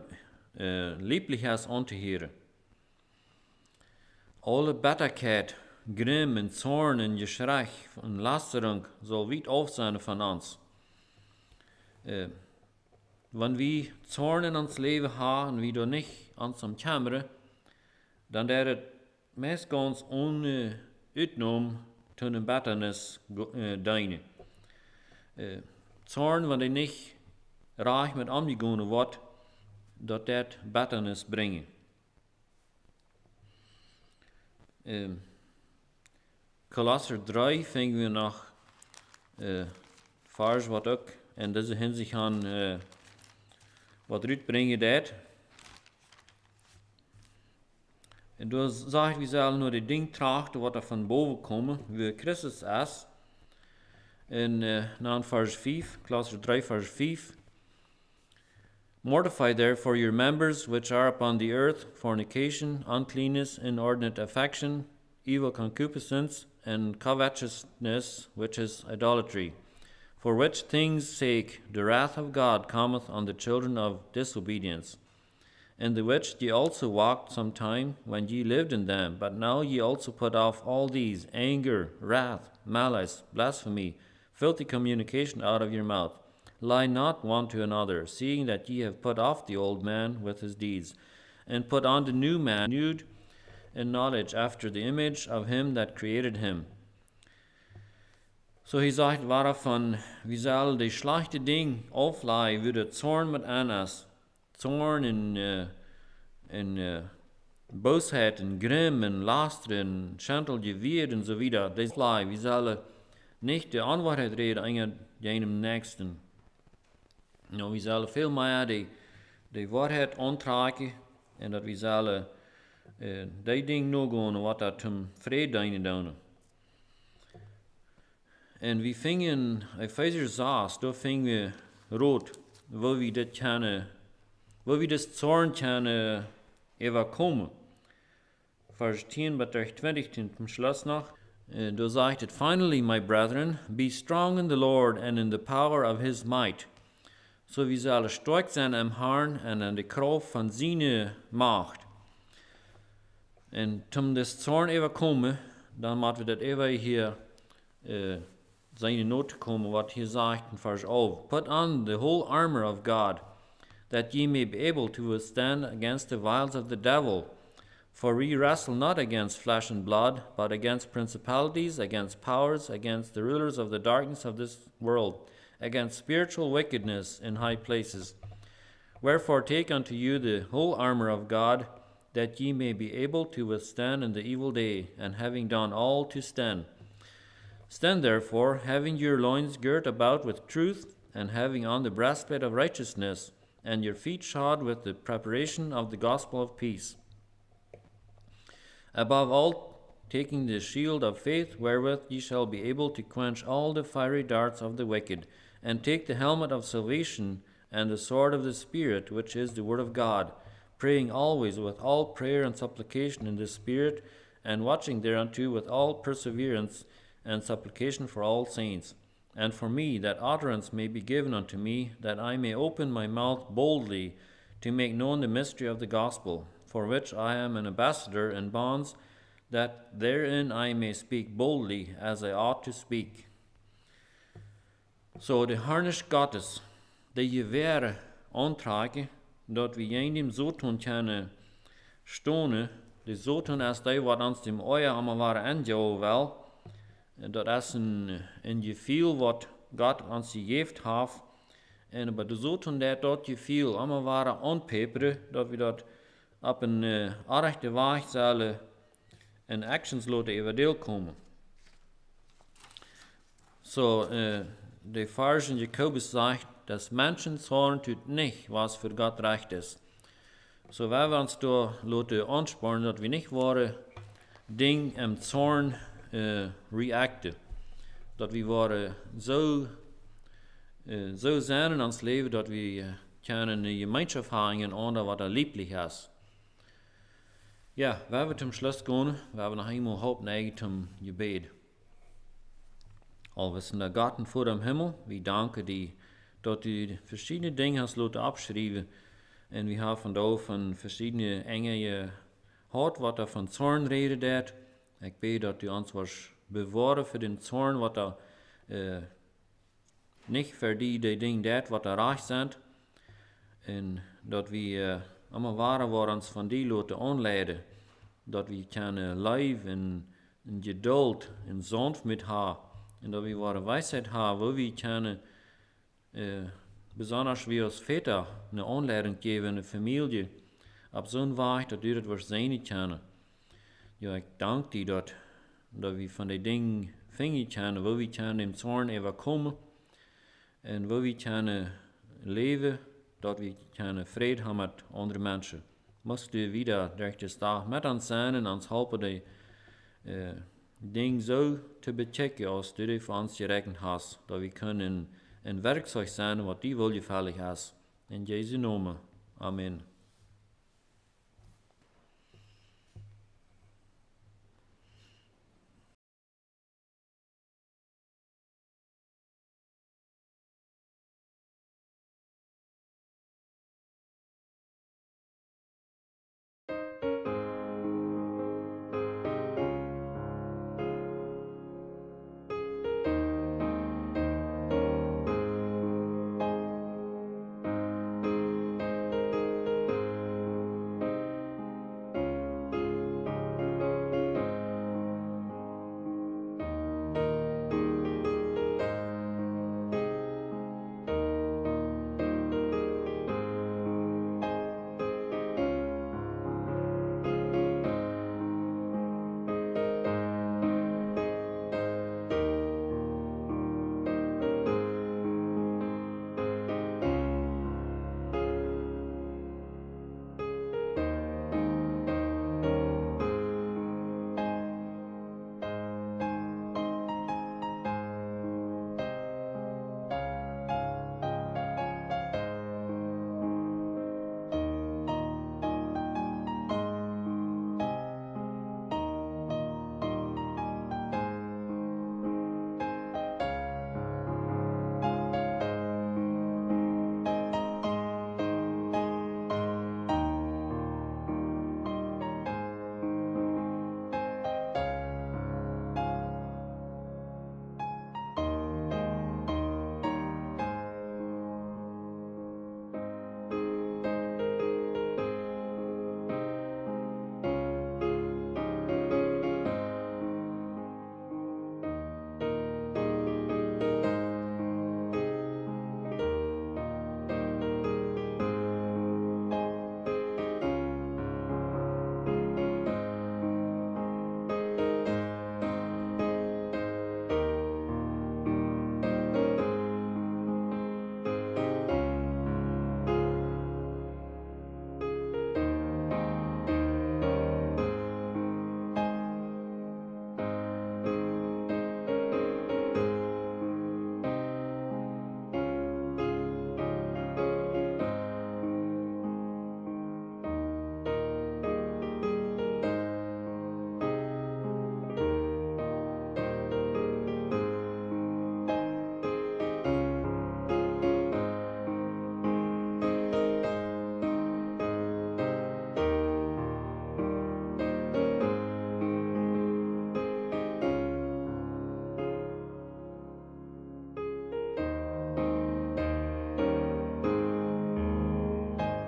lieblich has aan te heren. Alle bitterkeit, Grimm en Zorn en Geschrei en Lasterung soll weit auf sein von uns. Wenn wir Zorn in ons Leben haben und wir da nicht ans am Kämmern, dann der het meist ganz ohne Uitnom zu einem Bitternis dienen. Zorn, wenn er nicht reich mit umgegangen wird, dat der Bitternis bringen. Kolosser 3 fingen wir noch Vers wat ook in deze Hinsicht aan wat uitbrengen dat. En toen zag we zelf nur die ding trachten wat er van boven komen, wie Christus is. In na vers 5, Kolosser 3 vers 5. Mortify therefore your members which are upon the earth, fornication, uncleanness, inordinate affection, evil concupiscence, and covetousness, which is idolatry. For which things' sake the wrath of God cometh on the children of disobedience, in the which ye also walked sometime when ye lived in them, but now ye also put off all these, anger, wrath, malice, blasphemy, filthy communication out of your mouth. Lie not one to another, seeing that ye have put off the old man with his deeds, and put on the new man, renewed in knowledge after the image of him that created him. So he sagt, waarvan wie zal de slechte ding afleiden, wie de zorn met anas, zorn en boosheid en grim en laster en schandelgewier en so wieder. Das leid, wie zal nicht de Anwahrheit reden an jenem Nächsten. No, wie zal veel meer de waarheid aantraken en dat wie zal die ding nog gaan wat dat hem vrede dienen doen. En we vingen, Epheser 6, daar vingen we rood, wo we dit kunnen, wo we dit zorn kunnen overkomen. Vers 10 bis 20 zum Schluss noch. Da sagt it, finally, my brethren, be strong in the Lord and in the power of his might. So we zullen stark zijn am Herrn en aan de kracht van zijn macht. En om des zorn overkomen, dan moeten we dat even hier seine Not komen, wat hier sagt in vers 11. Put on the whole armor of God, that ye may be able to withstand against the wiles of the devil. For we wrestle not against flesh and blood, but against principalities, against powers, against the rulers of the darkness of this world, against spiritual wickedness in high places. Wherefore take unto you the whole armor of God, that ye may be able to withstand in the evil day, and having done all to stand. Stand therefore, having your loins girt about with truth, and having on the breastplate of righteousness, and your feet shod with the preparation of the gospel of peace. Above all, taking the shield of faith, wherewith ye shall be able to quench all the fiery darts of the wicked, and take the helmet of salvation and the sword of the Spirit, which is the word of God, praying always with all prayer and supplication in the Spirit, and watching thereunto with all perseverance and supplication for all saints, and for me, that utterance may be given unto me, that I may open my mouth boldly to make known the mystery of the gospel, for which I am an ambassador in bonds, that therein I may speak boldly as I ought to speak. So de harnisch Gottes, de gewähre aantrage, dat we in dem so tun kunnen stonen, de zo tun als die wat ons dem Euer allemaal waren aanjouwen wel, dat is een gevoel wat God ons gegeven heeft, en bij de zo tun dat gevoel allemaal waren aanpeperen, dat we dat op een aardige weg zullen in actions laten everdeel komen. So, de Vers in Jakobus sagt, dass Menschen zorn tut nicht, was für Gott recht ist. So, wenn wir uns da laten anspornen, dass wir nicht wahre Ding im Zorn reacten, dass wir wahre so sein in ons Leben, dass wir können eine Gemeinschaft haben, ohne was lieblich ist. Ja, wenn wir zum Schluss gehen, werden wir noch einmal hauptneigen zum Gebet. Allwissender Gott vor dem Himmel, wir danken dir, dass du verschiedene Dinge hast lassen abschreiben. Und wir haben da von verschiedenen Engel gehört, was da von Zorn redet. Ich bete, dass du uns was bewahren für den Zorn, was da nicht für die Dinge dat, was da reich sind. Und dass wir immer wahren, was uns von dir lassen anleiten. Dass wir können leben in Geduld, in Sanftmut haben. Und dass wir wahre Weisheit haben, wo wir können besonders wie als Väter eine Anleitung geben in der Familie, auf so einen Weg, dass du das sehen können. Ja, ich danke dir, dass wir von den Dingen finden können, wo wir können dem Zorn überkommen und wo wir können leben, dass wir können Frieden haben mit anderen Menschen. Musst du wieder durch das Tag mit uns sein und uns helfen, die Dinge so zu bechecken, als du die für uns gerechnet hast, dass wir können ein Werkzeug sein, was die wohlgefällig ist. In Jesu Namen. Amen.